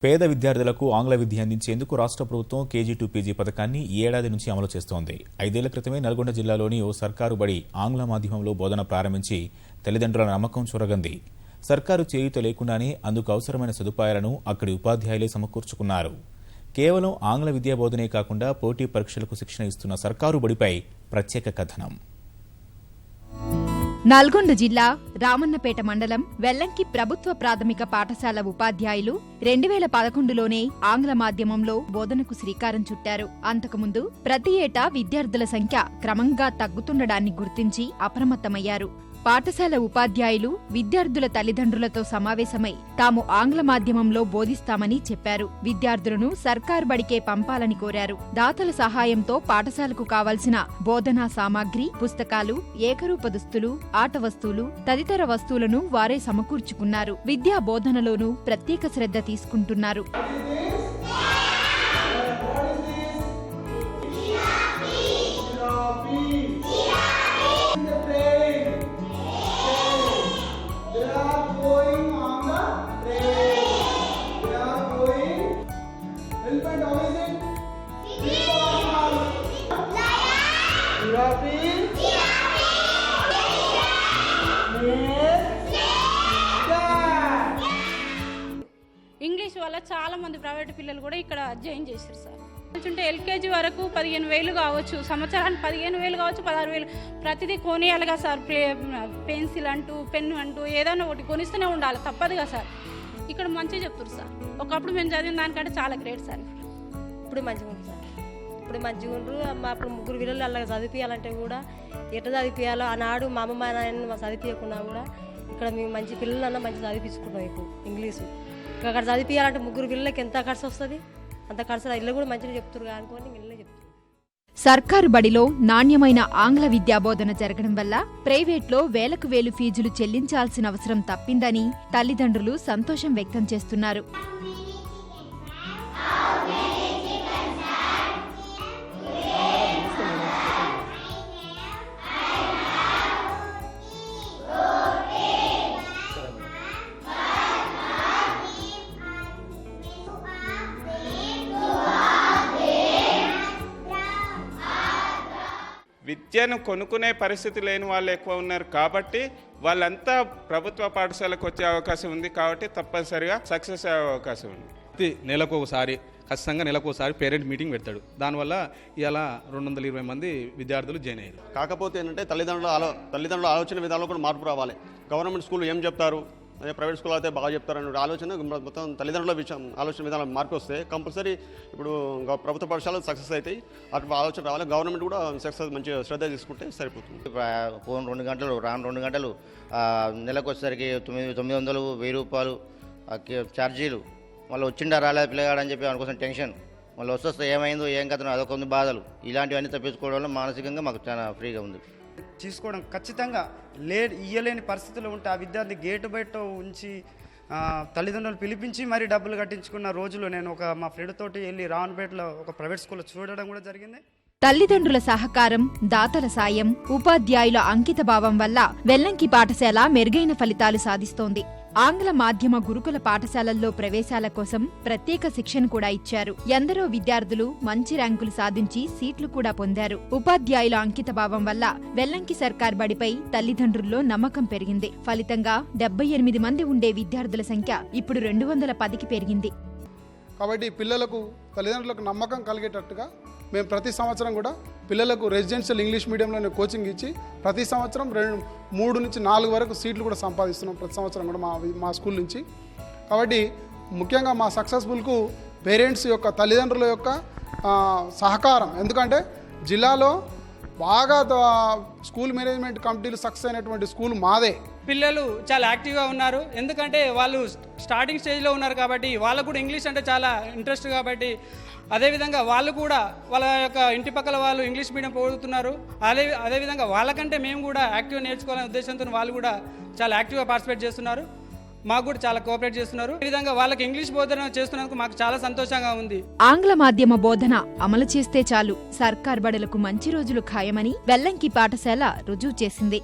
పేద విద్యార్థులకు ఆంగ్ల విద్య అందించేందుకు రాష్ట్ర ప్రభుత్వం కేజీ టు పీజీ పథకాన్ని ఈ ఏడాది నుంచి అమలు చేస్తోంది. 5 ఏళ్ల క్రితమే నల్గొండ జిల్లాలోని ఓ సర్కారు బడి ఆంగ్ల మాధ్యమంలో బోధన ప్రారంభించి తల్లిదండ్రుల నమ్మకం చొరగంది. సర్కారు చేయూత లేకుండానే అందుకు అవసరమైన సదుపాయాలను అక్కడి ఉపాధ్యాయులే సమకూర్చుకున్నారు. కేవలం ఆంగ్ల విద్యా బోధనే కాకుండా పోటీ పరీక్షలకు శిక్షణ ఇస్తున్న సర్కారు బడిపై ప్రత్యేక కథనం. నల్గొండ జిల్లా రామన్నపేట మండలం వెల్లంకి ప్రభుత్వ ప్రాథమిక పాఠశాల ఉపాధ్యాయులు 2011లోనే ఆంగ్ల మాధ్యమంలో బోధనకు శ్రీకారం చుట్టారు. అంతకుముందు ప్రతి ఏటా విద్యార్థుల సంఖ్య క్రమంగా తగ్గుతుండడాన్ని గుర్తించి అప్రమత్తమయ్యారు. పాఠశాల ఉపాధ్యాయులు విద్యార్థుల తల్లిదండ్రులతో సమావేశమై తాము ఆంగ్ల మాధ్యమంలో బోధిస్తామని చెప్పారు. విద్యార్థులను సర్కారు బడికే పంపాలని కోరారు. దాతల సహాయంతో పాఠశాలకు కావలసిన బోధనా సామాగ్రి, పుస్తకాలు, ఏకరూప దుస్తులు, ఆట వస్తువులు తదితర వస్తువులను వారే సమకూర్చుకున్నారు. విద్యా బోధనలోనూ ప్రత్యేక శ్రద్ధ తీసుకుంటున్నారు. ఇంగ్లీష్ వల్ల చాలా మంది ప్రైవేట్ పిల్లలు కూడా ఇక్కడ జాయిన్ చేశారు సార్. అంటే ఎల్కేజీ వరకు 15,000 కావచ్చు, సంవత్సరానికి 15,000 కావచ్చు, 16,000 ప్రతిదీ కొనియాలిగా సార్. పెన్సిల్ అంటూ, పెన్ను అంటూ ఏదైనా ఒకటి కొనిస్తూనే ఉండాలి, తప్పదుగా సార్. ఇక్కడ మంచిగా చెప్తారు సార్. ఒకప్పుడు మేము చదివిన దానికంటే చాలా గ్రేట్ సార్. ఇప్పుడు మంచిగా ఉంది సార్. ఇప్పుడు మంచిగా ఉండరు. అప్పుడు ముగ్గురు పిల్లలు అలా చదివించాలంటే కూడా ఎట్లా చదివించాలో ఆనాడు మా అమ్మ మా నాయన చదివించకున్నా కూడా ఇక్కడ మేము మంచి పిల్లలన్నా మంచి చదివించుకున్నాం. ఇప్పుడు ఇంగ్లీషు అక్కడ చదివించాలంటే ముగ్గురు పిల్లలకి ఎంత ఖర్చు వస్తుంది, అంత ఖర్చు ఇల్లు కూడా మంచిగా చెప్తారు అనుకోని ఇల్లే చెప్తారు. సర్కారు బడిలో నాణ్యమైన ఆంగ్ల విద్యాబోధన జరగడం వల్ల ప్రైవేట్లో వేలకు వేలు ఫీజులు చెల్లించాల్సిన అవసరం తప్పిందని తల్లిదండ్రులు సంతోషం వ్యక్తం చేస్తున్నారు. విద్యను కొనుక్కునే పరిస్థితి లేని వాళ్ళు ఎక్కువ ఉన్నారు కాబట్టి వాళ్ళంతా ప్రభుత్వ పాఠశాలకు వచ్చే అవకాశం ఉంది. కాబట్టి తప్పనిసరిగా సక్సెస్ అయ్యే అవకాశం ఉంది. నెలకు ఒకసారి ఖచ్చితంగా పేరెంట్ మీటింగ్ పెడతాడు. దానివల్ల ఇలా 220 మంది విద్యార్థులు జాయిన్ అయ్యారు. కాకపోతే ఏంటంటే తల్లిదండ్రుల ఆలోచన విధానంలో కూడా మార్పు రావాలి. గవర్నమెంట్ స్కూల్ ఏం చెప్తారు, అదే ప్రైవేట్ స్కూల్ అయితే బాగా చెప్తారనే ఆలోచన మొత్తం తల్లిదండ్రుల ఆలోచన విధానం మార్పు వస్తే కంపల్సరీ ఇప్పుడు ప్రభుత్వ పాఠశాలలు సక్సెస్ అవుతాయి. అటు ఆలోచన రావాలి. గవర్నమెంట్ కూడా సక్సెస్ మంచిగా శ్రద్ధ తీసుకుంటే సరిపోతుంది. ఫోన్ 2 గంటలు రాను 2 గంటలు నెలకు వచ్చేసరికి 900, 1000 రూపాయలు ఛార్జీలు. మళ్ళీ వచ్చిండా రాలేదు పిల్లగాడని చెప్పి అందుకోసం టెన్షన్. మళ్ళీ వస్తే ఏమైందో ఏం కథనో అదొక బాధలు. ఇలాంటివన్నీ తప్పించుకోవడం వల్ల మానసికంగా మాకు చాలా ఫ్రీగా ఉంది. తీసుకోవడం ఖచ్చితంగా ఇయ్యలేని పరిస్థితుల్లో ఉంటే ఆ విద్యార్థి గేటు బయట ఉంచి తల్లిదండ్రులు పిలిపించి మరీ డబ్బులు కట్టించుకున్న రోజులు నేను మా ఫ్రెండ్ తోటి వెళ్ళి రావణపేటలో ఒక ప్రైవేట్ స్కూల్లో చూడడం కూడా జరిగింది. తల్లిదండ్రుల సహకారం, దాతల సాయం, ఉపాధ్యాయుల అంకితభావం వల్ల వెల్లంకి పాఠశాల మెరుగైన ఫలితాలు సాధిస్తోంది. ఆంగ్ల మాధ్యమ గురుకుల పాఠశాలల్లో ప్రవేశాల కోసం ప్రత్యేక శిక్షణ కూడా ఇచ్చారు. ఎందరో విద్యార్థులు మంచి ర్యాంకులు సాధించి సీట్లు కూడా పొందారు. ఉపాధ్యాయుల అంకితభావం వల్ల వెల్లంకి సర్కార్ బడిపై తల్లిదండ్రుల్లో నమ్మకం పెరిగింది. ఫలితంగా 78 మంది ఉండే విద్యార్థుల సంఖ్య ఇప్పుడు 210కి పెరిగింది. కాబట్టి పిల్లలకు తల్లిదండ్రులకు నమ్మకం కలిగేటట్టుగా మేము ప్రతి సంవత్సరం కూడా పిల్లలకు రెసిడెన్షియల్ ఇంగ్లీష్ మీడియంలోనే కోచింగ్ ఇచ్చి ప్రతి సంవత్సరం 3 నుంచి 4 వరకు సీట్లు కూడా సంపాదిస్తున్నాం ప్రతి సంవత్సరం కూడా మా స్కూల్ నుంచి. కాబట్టి ముఖ్యంగా మా సక్సెస్ఫుల్కు పేరెంట్స్ యొక్క తల్లిదండ్రుల యొక్క సహకారం. ఎందుకంటే జిల్లాలో బాగా స్కూల్ మేనేజ్మెంట్ కమిటీలు సక్సెస్ అయినటువంటి స్కూల్ మాదే. పిల్లలు చాలా యాక్టివ్గా ఉన్నారు. ఎందుకంటే వాళ్ళు స్టార్టింగ్ స్టేజ్లో ఉన్నారు కాబట్టి వాళ్ళకు కూడా ఇంగ్లీష్ అంటే చాలా ఇంట్రెస్ట్ కాబట్టి అదేవిధంగా వాళ్ళు కూడా వాళ్ళ యొక్క ఇంటి పక్కల వాళ్ళు ఇంగ్లీష్ మీడియం పోతున్నారు. అదేవిధంగా వాళ్ళకంటే మేము కూడా యాక్టివ్గా నేర్చుకోవాలనే ఉద్దేశంతో వాళ్ళు కూడా చాలా యాక్టివ్గా పార్టిసిపేట్ చేస్తున్నారు. మాకు కూడా చాలా కోఆపరేట్ చేస్తున్నారు. ఈ విధంగా వాళ్ళకి ఇంగ్లీష్ బోధన చేస్తున్నందుకు మాకు చాలా సంతోషంగా ఉంది. ఆంగ్ల మాధ్యమ బోధన అమలు చేస్తే చాలు సర్కార్ బడులకు మంచి రోజులు ఖాయమని వెల్లంకి పాఠశాల రుజువు చేసింది.